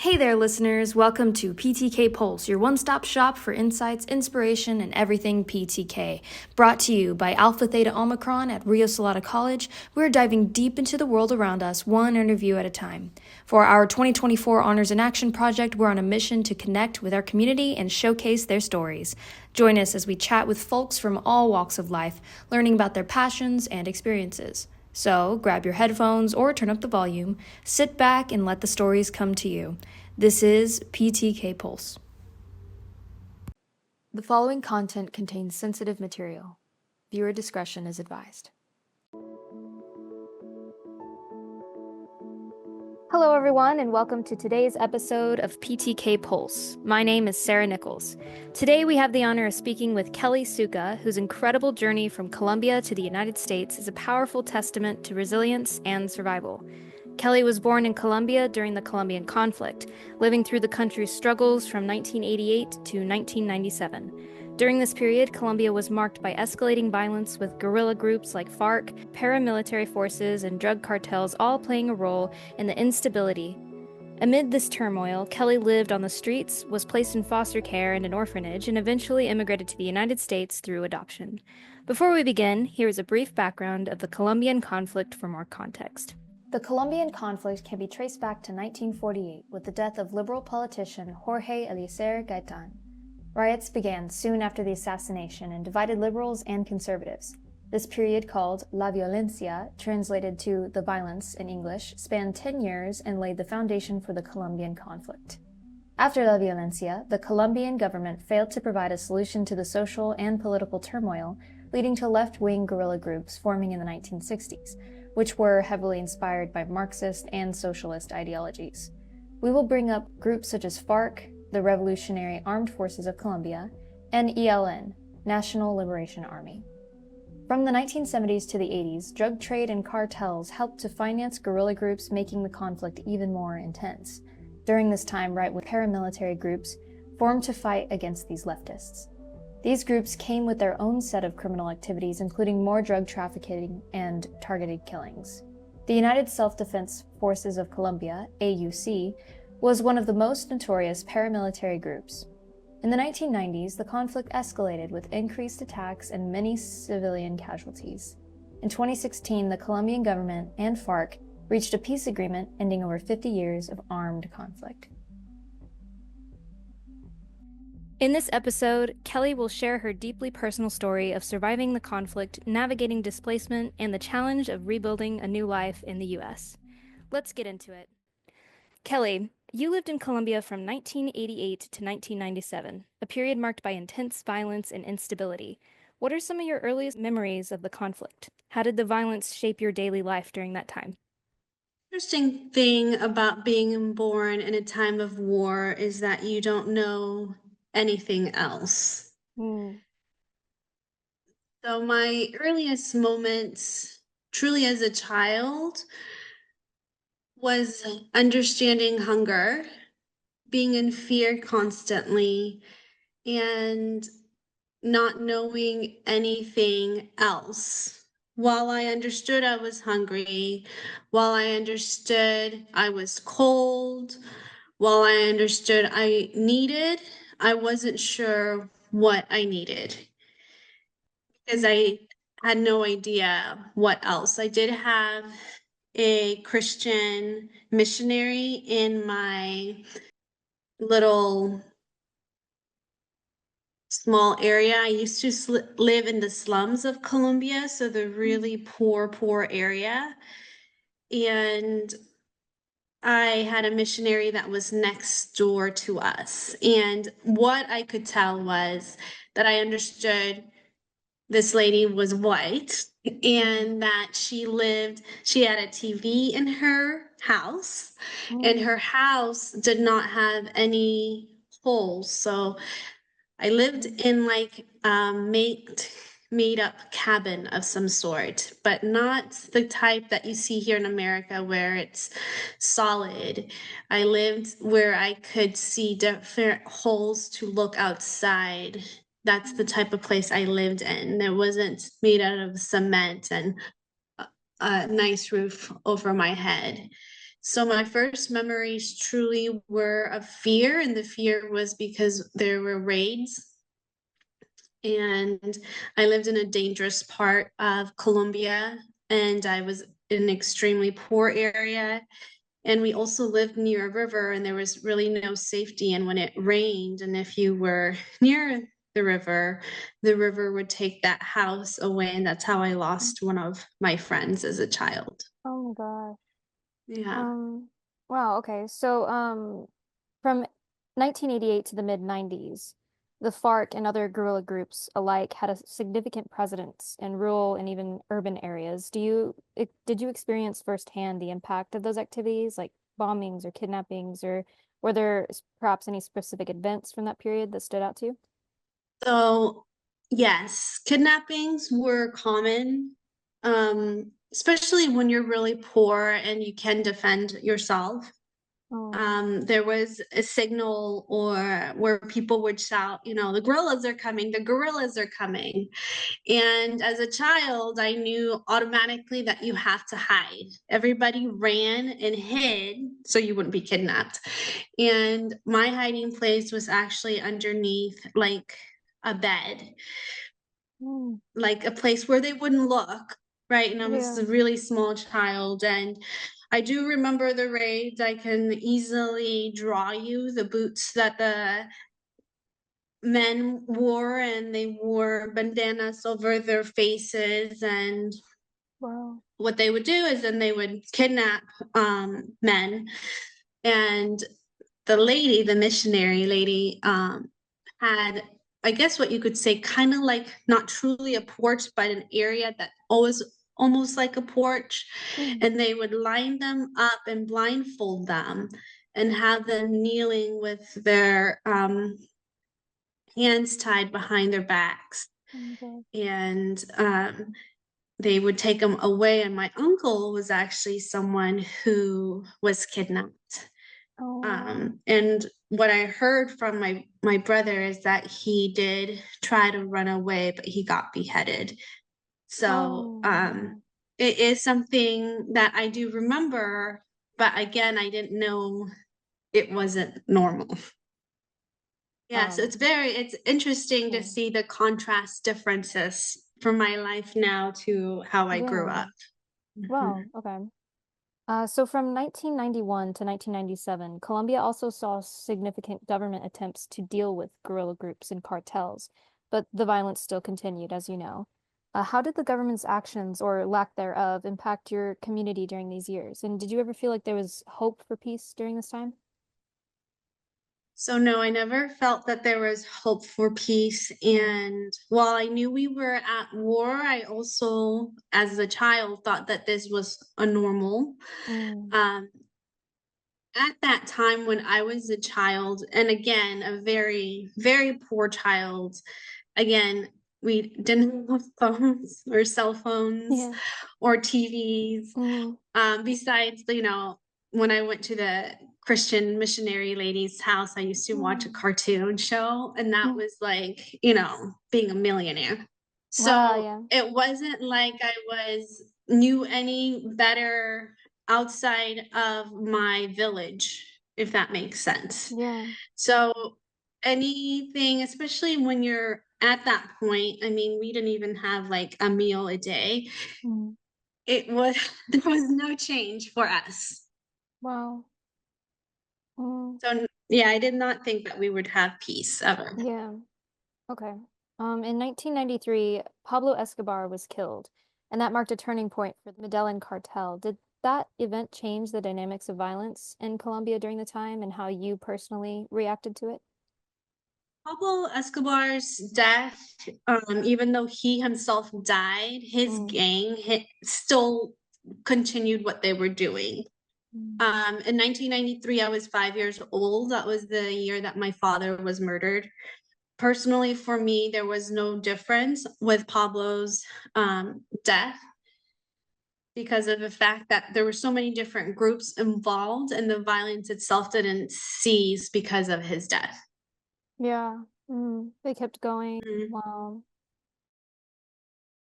Hey there, listeners. Welcome to PTK Pulse, your one-stop shop for insights, inspiration, and everything PTK. Brought to you by Alpha Theta Omicron at Rio Salado College, we're diving deep into the world around us, one interview at a time. For our 2024 Honors in Action project, we're on a mission to connect with our community and showcase their stories. Join us as we chat with folks from all walks of life, learning about their passions and experiences. So, grab your headphones or turn up the volume, sit back, and let the stories come to you. This is PTK Pulse. The following content contains sensitive material. Viewer discretion is advised. Hello, everyone, and welcome to today's episode of PTK Pulse. My name is Sarah Nichols. Today, we have the honor of speaking with Kelly Sukkha, whose incredible journey from Colombia to the United States is a powerful testament to resilience and survival. Kelly was born in Colombia during the Colombian conflict, living through the country's struggles from 1988 to 1997. During this period, Colombia was marked by escalating violence with guerrilla groups like FARC, paramilitary forces, and drug cartels all playing a role in the instability. Amid this turmoil, Kelly lived on the streets, was placed in foster care and an orphanage, and eventually immigrated to the United States through adoption. Before we begin, here is a brief background of the Colombian conflict for more context. The Colombian conflict can be traced back to 1948 with the death of liberal politician Jorge Eliezer Gaitan. Riots began soon after the assassination and divided liberals and conservatives. This period, called La Violencia, translated to the violence in English, spanned 10 years and laid the foundation for the Colombian conflict. After La Violencia, the Colombian government failed to provide a solution to the social and political turmoil, leading to left-wing guerrilla groups forming in the 1960s, which were heavily inspired by Marxist and socialist ideologies. We will bring up groups such as FARC, the Revolutionary Armed Forces of Colombia, and ELN, National Liberation Army. From the 1970s to the 80s, drug trade and cartels helped to finance guerrilla groups, making the conflict even more intense. During this time, right-wing paramilitary groups formed to fight against these leftists. These groups came with their own set of criminal activities, including more drug trafficking and targeted killings. The United Self-Defense Forces of Colombia, AUC, was one of the most notorious paramilitary groups. In the 1990s, the conflict escalated with increased attacks and many civilian casualties. In 2016, the Colombian government and FARC reached a peace agreement ending over 50 years of armed conflict. In this episode, Kelly will share her deeply personal story of surviving the conflict, navigating displacement, and the challenge of rebuilding a new life in the U.S. Let's get into it. Kelly, you lived in Colombia from 1988 to 1997, a period marked by intense violence and instability. What are some of your earliest memories of the conflict? How did the violence shape your daily life during that time? Interesting thing about being born in a time of war is that you don't know anything else. So my earliest moments, truly as a child, was understanding hunger, being in fear constantly, and not knowing anything else. While I understood I was hungry, while I understood I was cold, while I understood I wasn't sure what I needed because I had no idea what else. I did have a Christian missionary in my little small area. I used to live in the slums of Colombia, so the really poor area. And I had a missionary that was next door to us. And what I could tell was that I understood this lady was white and that she had a TV in her house, and her house did not have any holes. So I lived in like made up cabin of some sort, but not the type that you see here in America where it's solid. I lived where I could see different holes to look outside. That's the type of place I lived in. It wasn't made out of cement and a nice roof over my head. So my first memories truly were of fear, and the fear was because there were raids. And I lived in a dangerous part of Colombia, and I was in an extremely poor area. And we also lived near a river, and there was really no safety. And when it rained, and if you were near the river would take that house away. And that's how I lost one of my friends as a child. Oh my gosh. Yeah. Um, wow, okay. So, from 1988 to the mid 90s, the FARC and other guerrilla groups alike had a significant presence in rural and even urban areas. Did you experience firsthand the impact of those activities, like bombings or kidnappings, or were there perhaps any specific events from that period that stood out to you? So, yes, kidnappings were common, especially when you're really poor and you can defend yourself. Oh, There was a signal or where people would shout, the gorillas are coming, the gorillas are coming. And as a child, I knew automatically that you have to hide. Everybody ran and hid so you wouldn't be kidnapped. And my hiding place was actually underneath like a bed, mm, like a place where they wouldn't look, right? And I was yeah. a really small child. And I do remember the raids. I can easily draw you the boots that the men wore, and they wore bandanas over their faces. And Wow. what they would do is then they would kidnap men. And the missionary lady, had, I guess what you could say, kind of like not truly a porch, but an area that always almost like a porch. Mm, And they would line them up and blindfold them and have them kneeling with their hands tied behind their backs. oh my God. And they would take them away. And my uncle was actually someone who was kidnapped. Oh, And what I heard from my brother is that he did try to run away, but he got beheaded. So oh my God. it is something that I do remember, but again, I didn't know it wasn't normal. Yeah, so Um, it's interesting to yeah. see the contrast differences from my life now to how I grew Yeah. up. Mhm. Wow. Okay. So from 1991 to 1997, Colombia also saw significant government attempts to deal with guerrilla groups and cartels, but the violence still continued, as you know. How did the government's actions or lack thereof impact your community during these years? And did you ever feel like there was hope for peace during this time? So no, I never felt that there was hope for peace. Mm, And while I knew we were at war, I also, as a child, thought that this was a normal. mm, Um, at that time when I was a child, and again, a very, very poor child, again, we didn't have phones or cell phones yeah. or TVs. Mm, Besides, when I went to the Christian missionary lady's house, I used to watch a mm, cartoon show, and that mm. was like, being a millionaire. Wow, So yeah. it wasn't like I was knew any better outside of my village, if that makes sense. Yeah. So anything, especially when you're at that point, I mean, we didn't even have like a meal a day. Mm, It was there was no change for us. wow. Mm, So yeah, I did not think that we would have peace ever. yeah. Okay. In 1993, Pablo Escobar was killed, and that marked a turning point for the Medellin cartel. Did that event change the dynamics of violence in Colombia during the time and how you personally reacted to it? Pablo Escobar's death, even though he himself died, his Mm, gang still continued what they were doing. mm, In 1993, I was 5 years old. That was the year that my father was murdered. Personally, for me, there was no difference with Pablo's death because of the fact that there were so many different groups involved, and the violence itself didn't cease because of his death. yeah. They kept going. Mhm. Wow.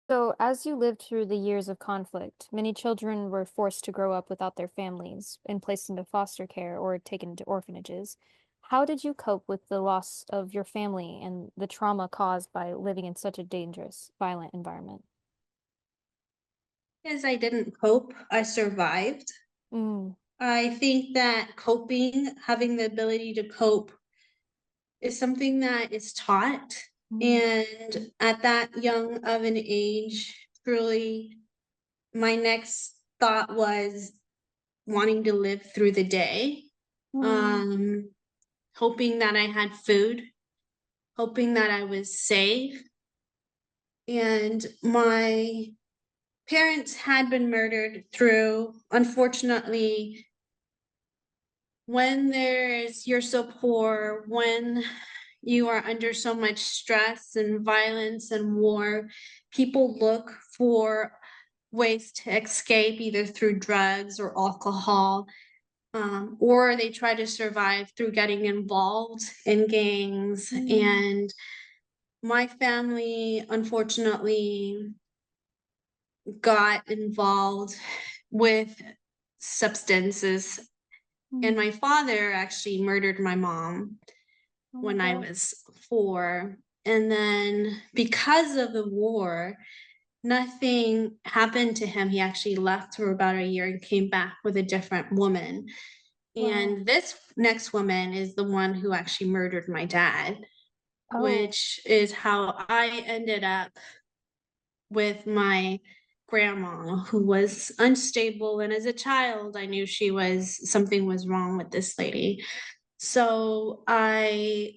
So, as you lived through the years of conflict, many children were forced to grow up without their families and placed into foster care or taken into orphanages. How did you cope with the loss of your family and the trauma caused by living in such a dangerous, violent environment? As I didn't cope, I survived. Mm, I think that coping, having the ability to cope, is something that is taught. mm, And at that young of an age, truly, my next thought was wanting to live through the day, mm, um, hoping that I had food, hoping that I was safe. And my parents had been murdered through, unfortunately, when you're so poor, when you are under so much stress and violence and war, people look for ways to escape either through drugs or alcohol, or they try to survive through getting involved in gangs. mm, And my family, unfortunately, got involved with substances. And mm. my father actually murdered my mom Oh my when I God. was 4. And then because of the war, nothing happened to him. He actually left for about a year and came back with a different woman. Wow. And this next woman is the one who actually murdered my dad, Oh, which is how I ended up with my grandma, who was unstable. And as a child, I knew something was wrong with this lady. So I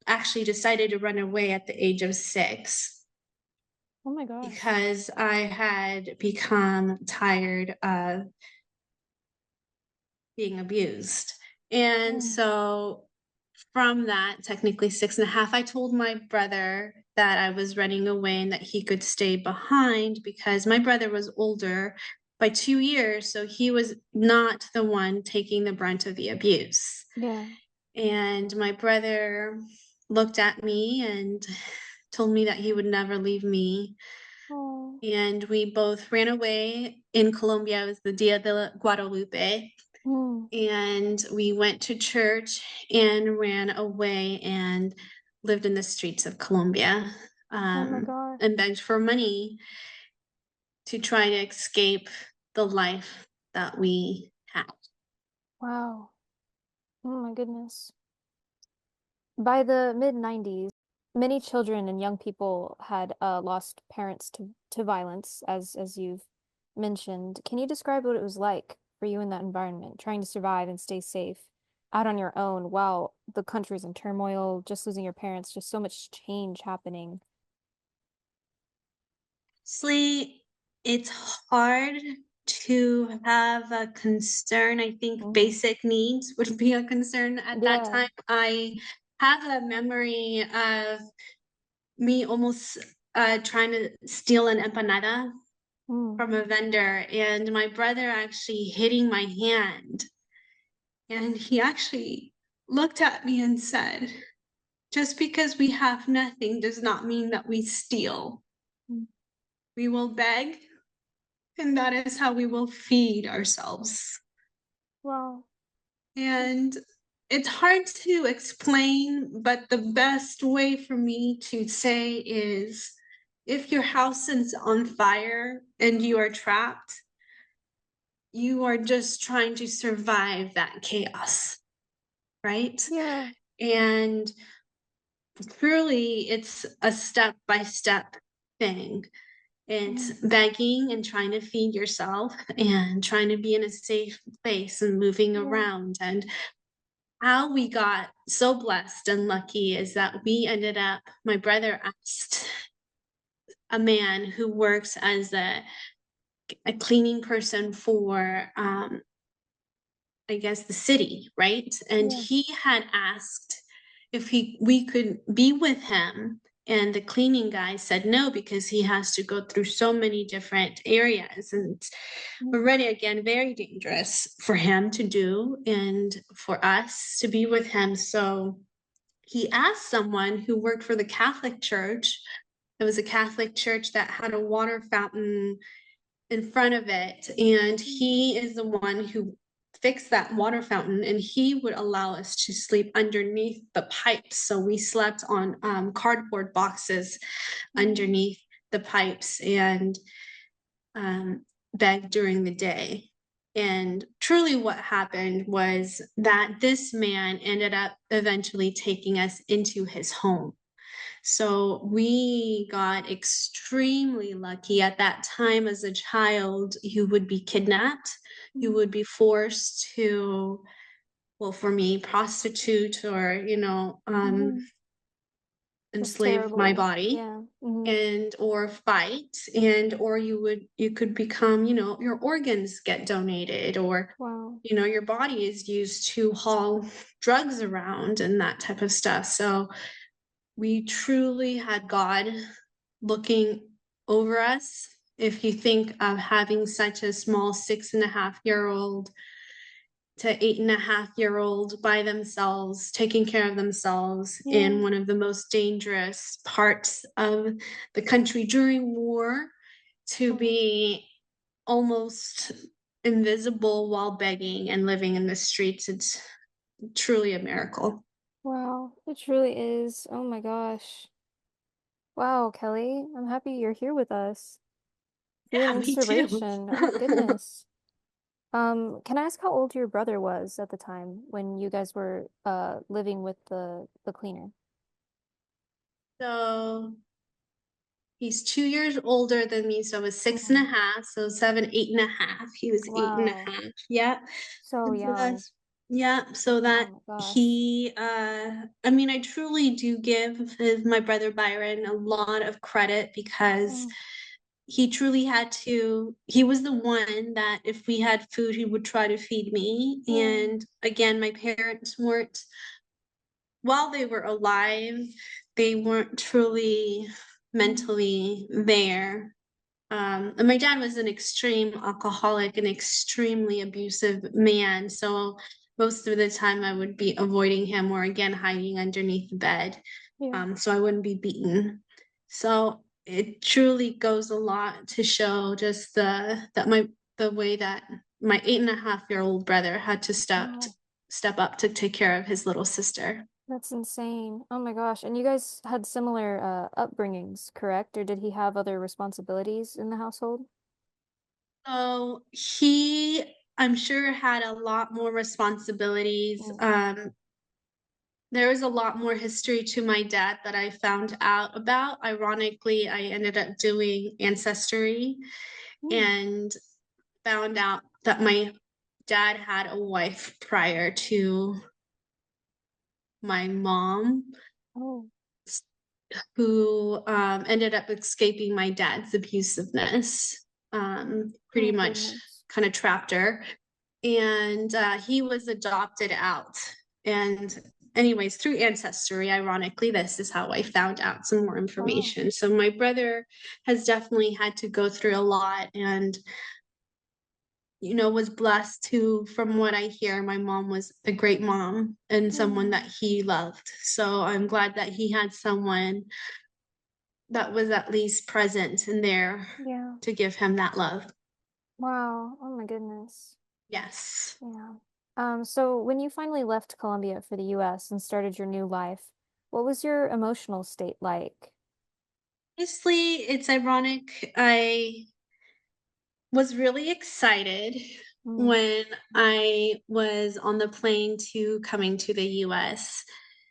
actually decided to run away at the age of 6 oh my gosh. because I had become tired of being abused. And Mm, so from that, technically 6.5, I told my brother that I was running away and that he could stay behind because my brother was older by 2 years. So he was not the one taking the brunt of the abuse. yeah. And my brother looked at me and told me that he would never leave me. Oh. And we both ran away in Colombia. It was the Dia de Guadalupe. Mm, And we went to church and ran away and lived in the streets of Colombia, oh my gosh. and begged for money to try to escape the life that we had. Wow. Oh my goodness. By the mid 90s, many children and young people had lost parents to violence, as you've mentioned. Can you describe what it was like for you in that environment, trying to survive and stay safe out on your own while the country's in turmoil, just losing your parents, just so much change happening? Honestly, it's hard to have a concern. I think Mm. basic needs would be a concern at that Yeah. time. I have a memory of me almost trying to steal an empanada Mm. from a vendor, and my brother actually hitting my hand. And he actually looked at me and said, just because we have nothing does not mean that we steal. Mm. We will beg, and that is how we will feed ourselves. Wow. And it's hard to explain, but the best way for me to say is if your house is on fire and you are trapped, you are just trying to survive that chaos, right? Yeah. And truly, it's a step by step thing. It's Mm. begging and trying to feed yourself and trying to be in a safe place and moving Yeah. around. And how we got so blessed and lucky is that we ended up, my brother asked a man who works as a cleaning person for I guess the city, right? And Yeah. he had asked if we could be with him, and the cleaning guy said no because he has to go through so many different areas, and it's Mm. already again very dangerous for him to do and for us to be with him. So he asked someone who worked for the Catholic Church it was a Catholic church that had a water fountain in front of it. And he is the one who fixed that water fountain, and he would allow us to sleep underneath the pipes. So we slept on cardboard boxes underneath the pipes and begged during the day. And truly, what happened was that this man ended up eventually taking us into his home. So we got extremely lucky. At that time, as a child, you would be kidnapped. You would be forced to, well, for me, prostitute or, That's enslave my terrible. body Yeah. and or fight, and or you could become, your organs get donated, or Wow. your body is used to haul drugs around and that type of stuff. So we truly had God looking over us. If you think of having such a small 6.5-year-old to 8.5-year-old by themselves, taking care of themselves in Yeah. one of the most dangerous parts of the country during war, to Wow. be almost invisible while begging and living in the streets, it's truly a miracle. Wow. It truly is. Oh my gosh. Wow, Kelly. I'm happy you're here with us. You're an Yeah, me too. inspiration. Oh my goodness. Can I ask how old your brother was at the time when you guys were living with the cleaner? So he's 2 years older than me, so I was six and a Mm. half. So 7, 8.5. He was eight and a Wow. half. Yeah. So So young. that's yeah. So Oh that my gosh. he I mean, I truly do give my brother Byron a lot of credit, because Mm. he truly had to, he was the one that if we had food, he would try to feed me. Yeah. And again, my parents weren't, while they were alive, they weren't truly Mm. mentally there. And my dad was an extreme alcoholic, an extremely abusive man. So most of the time I would be avoiding him, or again, hiding underneath the bed, Yeah. so I wouldn't be beaten. So it truly goes a lot to show just the way that my 8.5-year-old brother had to Wow. step up to take care of his little sister. That's insane. Oh my gosh. And you guys had similar upbringings, correct? Or did he have other responsibilities in the household? So he, I'm sure, had a lot more responsibilities. Mm. There was a lot more history to my dad that I found out about. Ironically, I ended up doing ancestry Mm. and found out that my dad had a wife prior to my mom, Oh, who ended up escaping my dad's abusiveness. oh Pretty my much goodness. kind of trapped her. And he was adopted out. And anyways, through ancestry, ironically, this is how I found out some more Wow. information. So my brother has definitely had to go through a lot, and was blessed to, from what I hear, my mom was a great mom and someone Mm. that he loved. So I'm glad that he had someone that was at least present and there Yeah. to give him that love. Wow. Oh my goodness. Yes. Yeah. So when you finally left Colombia for the US and started your new life, what was your emotional state like? Honestly, it's ironic. I was really excited Mm. when I was on the plane to coming to the US.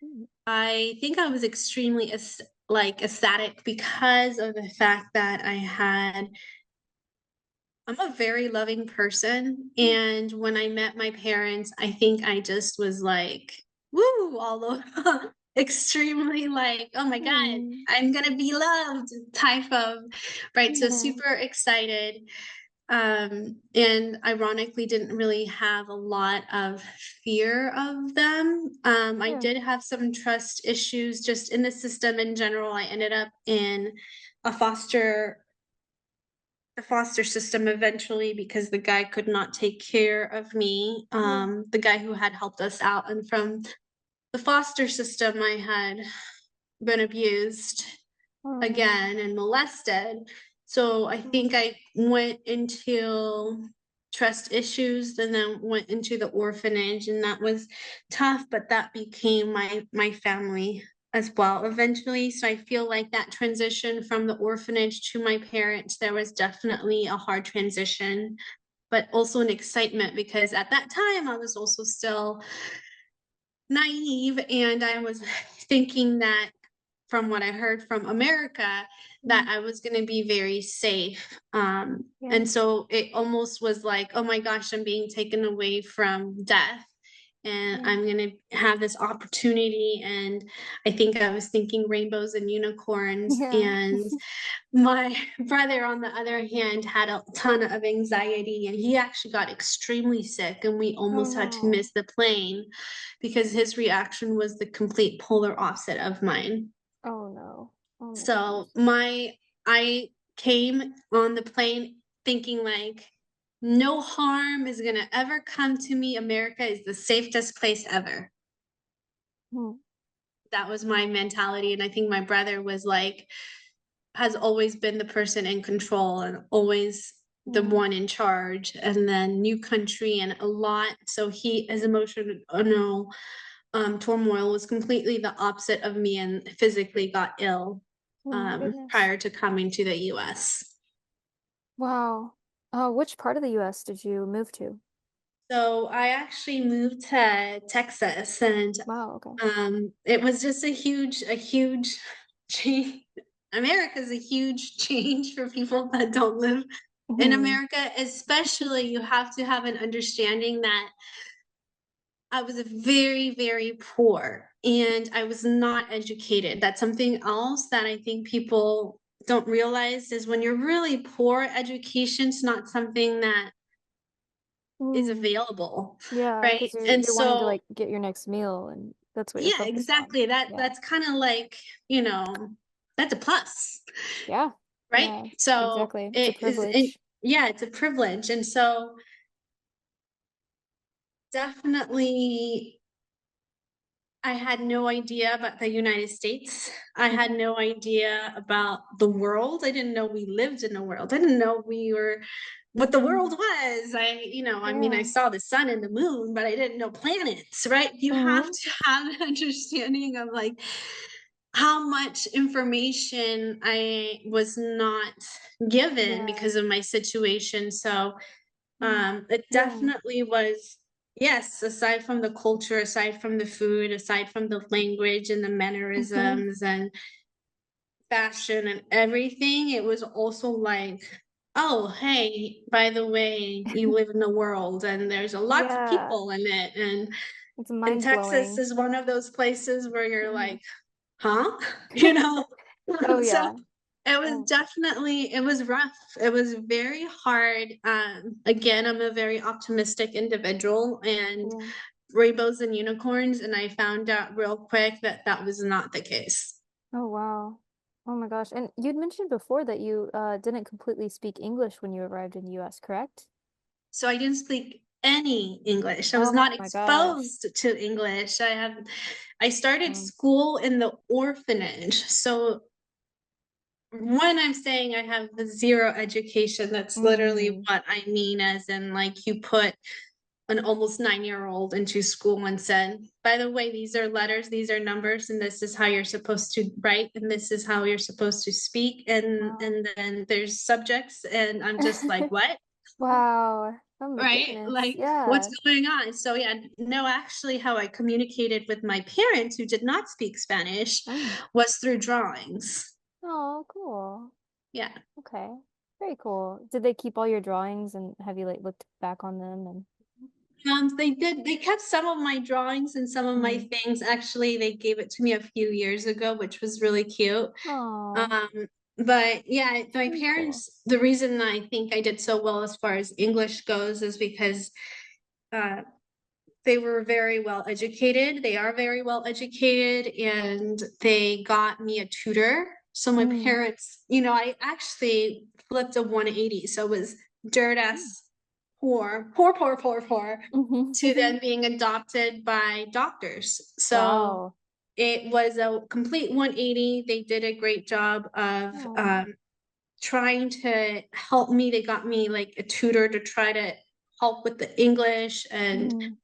Mm. I think I was extremely ecstatic, because of the fact that I'm a very loving person. Mm. And when I met my parents, I think I just was like, woo, all over, extremely like, oh my God, Mm. I'm gonna be loved type of, right? So Yeah. super excited. And ironically didn't really have a lot of fear of them. I Yeah. did have some trust issues just in the system in general. I ended up in a foster the foster system eventually, because the guy could not take care of me. Yeah. The guy who had helped us out, and from the foster system, I had been abused Oh, again and molested. So I think I went into trust issues and then went into the orphanage, and that was tough, but that became my family as well eventually. So I feel like that transition from the orphanage to my parents, there was definitely a hard transition, but also an excitement because at that time I was also still naive, and I was thinking that from what I heard from America, that mm, I was going to be very safe. yeah. And so it almost was like, oh my gosh, I'm being taken away from death. And Yeah. I'm going to have this opportunity. And I think I was thinking rainbows and unicorns. Yeah. And my brother, on the other hand, had a ton of anxiety, and he actually got extremely sick, and we Oh almost had to no. miss the plane because his reaction was the complete polar opposite of mine. Oh no. Oh my So goodness. I came on the plane thinking like no harm is gonna ever come to me. America is the safest place ever. Hmm. That was my mentality. And I think my brother was like, has always been the person in control and always the Mm. one in charge, and then new country and a lot. So his emotional turmoil was completely the opposite of me, and physically got ill Oh my goodness. prior to coming to the US. Wow. Which part of the US did you move to? So I actually moved to Texas, and Wow, okay. it was just a huge change. America's a huge change for people that don't live in Mhm. America, especially you have to have an understanding that I was very, very poor and I was not educated. That's something else that I think people don't realize is when you're really poor, education's not something that is Mm. available, Yeah, right? because you're And you're wanting to so, like get your next meal and that's what you're yeah, focused on. exactly. Yeah. That's kind of like, that's a plus, Yeah. right? Yeah, So exactly. It's a it is, privilege. yeah, it's a privilege. And so definitely I had no idea about the United States. I had Mhm. no idea about the world. I didn't know we lived in a world. I didn't know we were what the world Mm. was. I mean, I Yeah. saw the sun and the moon, but I didn't know planets, right? You have Hmm. to have an understanding of like how much information I was not given Yeah. because of my situation. So Mm. it Yeah. definitely was, yes, aside from the culture, aside from the food, aside from the language and the Hmm. mannerisms and fashion and everything, it was also like, oh, hey, by the way, you live in the world and there's a lots of Yeah. people in it. It's And mind Texas blowing. is one of those places where you're Mhm. like, huh? You know? Oh So yeah. Oh, it was rough. It was very hard. Again, I'm a very optimistic individual, and yeah. rainbows and unicorns, and I found out real quick that that was not the case. Oh wow. Oh my gosh. And you'd mentioned before that you didn't completely speak English when you arrived in the US, correct? So I didn't speak any English. I was Oh not my gosh. exposed to English. I started Mm. school in the orphanage. So when I'm saying I have the zero education, that's literally Mm. what I mean, as in like you put an almost 9-year-old into school and said, by the way, these are letters, these are numbers, and this is how you're supposed to write, and this is how you're supposed to speak. Wow. And then there's subjects, and I'm just like, what? Wow. Oh my Right? goodness. Like, what's Yeah. going on? So yeah, no, actually how I communicated with my parents who did not speak Spanish Mm. was through drawings. Oh, cool. Yeah. Okay. Very cool. Did they keep all your drawings and have you like looked back on them and They did. They kept some of my drawings and some of my mm. things. Actually, they gave it to me a few years ago, which was really cute. Oh, Um, but yeah, my very cool. parents, the reason I think I did so well as far as English goes is because uh, they were very well educated. They are very well educated, and they got me a tutor. So my Mm. parents, I actually flipped a 180. So it was dirt Mm. ass poor, poor, poor, poor, poor, to Mhm. then being adopted by doctors. So Wow. it was a complete 180. They did a great job of Oh. trying to help me. They got me like a tutor to try to help with the English, and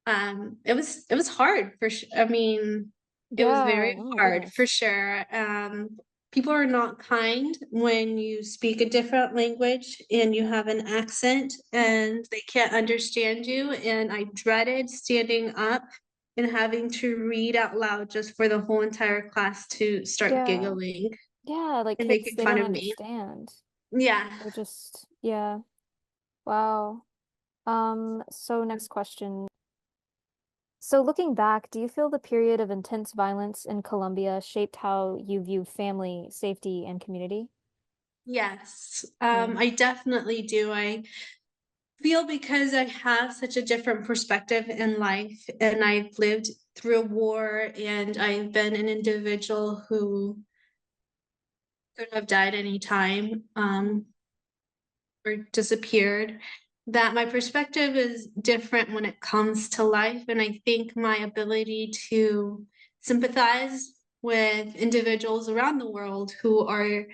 Mhm. it was hard for I mean, it was Yeah. very Oh my hard for goodness. sure. People are not kind when you speak a different language and you have an accent and they can't understand you. And I dreaded standing up and having to read out loud just for the whole entire class to start Yeah. giggling Yeah, like and kids, making they fun don't of me. understand. Yeah. They're just, yeah. Wow. So next question. So looking back, do you feel the period of intense violence in Colombia shaped how you view family, safety, and community? Yes, Yeah. I definitely do. I feel because I have such a different perspective in life and I've lived through a war and I've been an individual who could have died any time or disappeared, that my perspective is different when it comes to life. And I think my ability to sympathize with individuals around the world who are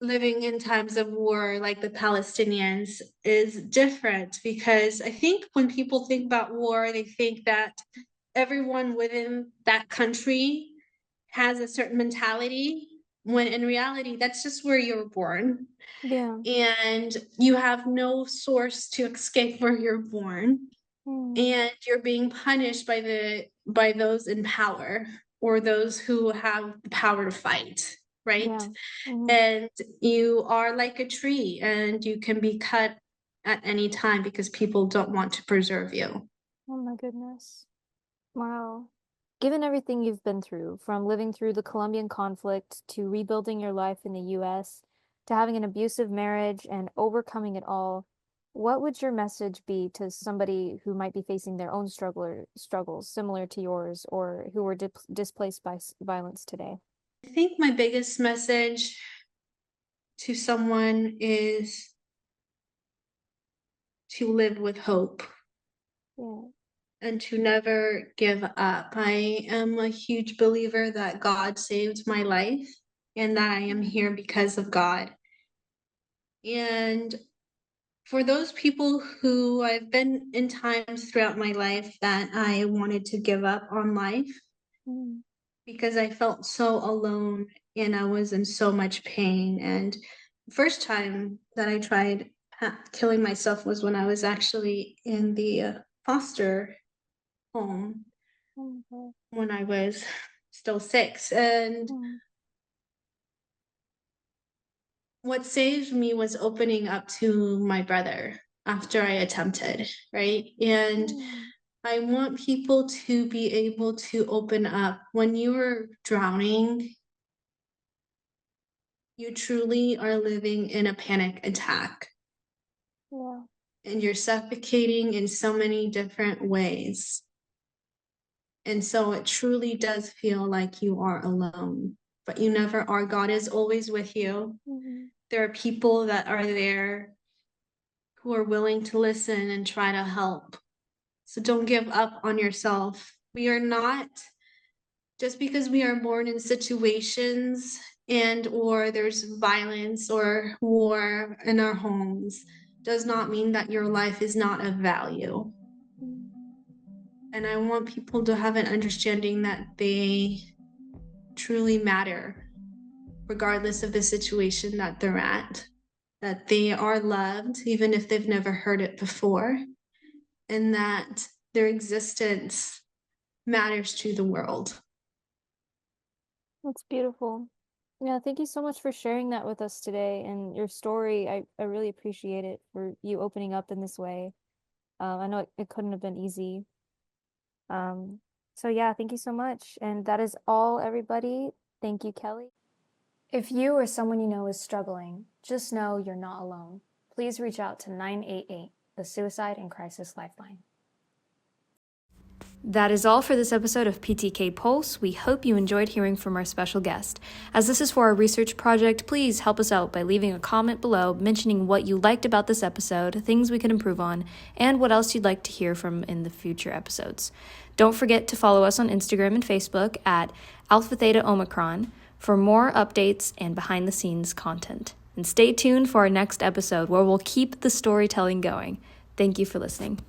living in times of war like the Palestinians is different, because I think when people think about war, they think that everyone within that country has a certain mentality, when in reality, that's just where you were born. Yeah. And you have no source to escape where you're born. Mm. And you're being punished by those in power or those who have the power to fight, right? Yeah. Hmm. And you are like a tree and you can be cut at any time because people don't want to preserve you. Oh my goodness. Wow. Given everything you've been through, from living through the Colombian conflict to rebuilding your life in the US to having an abusive marriage and overcoming it all, what would your message be to somebody who might be facing their own struggles similar to yours or who were displaced by violence today? I think my biggest message to someone is to live with hope Yeah. and to never give up. I am a huge believer that God saved my life and that I am Mm. here because of God. And for those people who I've been in times throughout my life that I wanted to give up on life Mm. because I felt so alone and I was in so much pain. And the first time that I tried killing myself was when I was actually in the foster home Oh, okay. when I was still 6. And Mm. what saved me was opening up to my brother after I attempted, right? And Mm. I want people to be able to open up. When you are drowning, you truly are living in a panic attack Yeah. and you're suffocating in so many different ways. And so it truly does feel like you are alone, but you never are. God is always with you. Hmm. There are people that are there who are willing to listen and try to help. So don't give up on yourself. We are not, just because we are born in situations and or there's violence or war in our homes, does not mean that your life is not of value. Mm. And I want people to have an understanding that they truly matter regardless of the situation that they're at, that they are loved even if they've never heard it before, and that their existence matters to the world. That's beautiful. Yeah, thank you so much for sharing that with us today and your story. I really appreciate it for you opening up in this way. I know it couldn't have been easy. Um, so yeah, thank you so much. And that is all, everybody. Thank you, Kelly. If you or someone you know is struggling, just know you're not alone. Please reach out to 988, the Suicide and Crisis Lifeline. That is all for this episode of PTK Pulse. We hope you enjoyed hearing from our special guest. As this is for our research project, please help us out by leaving a comment below mentioning what you liked about this episode, things we can improve on, and what else you'd like to hear from in the future episodes. Don't forget to follow us on Instagram and Facebook at Alpha Theta Omicron for more updates and behind-the-scenes content. And stay tuned for our next episode where we'll keep the storytelling going. Thank you for listening.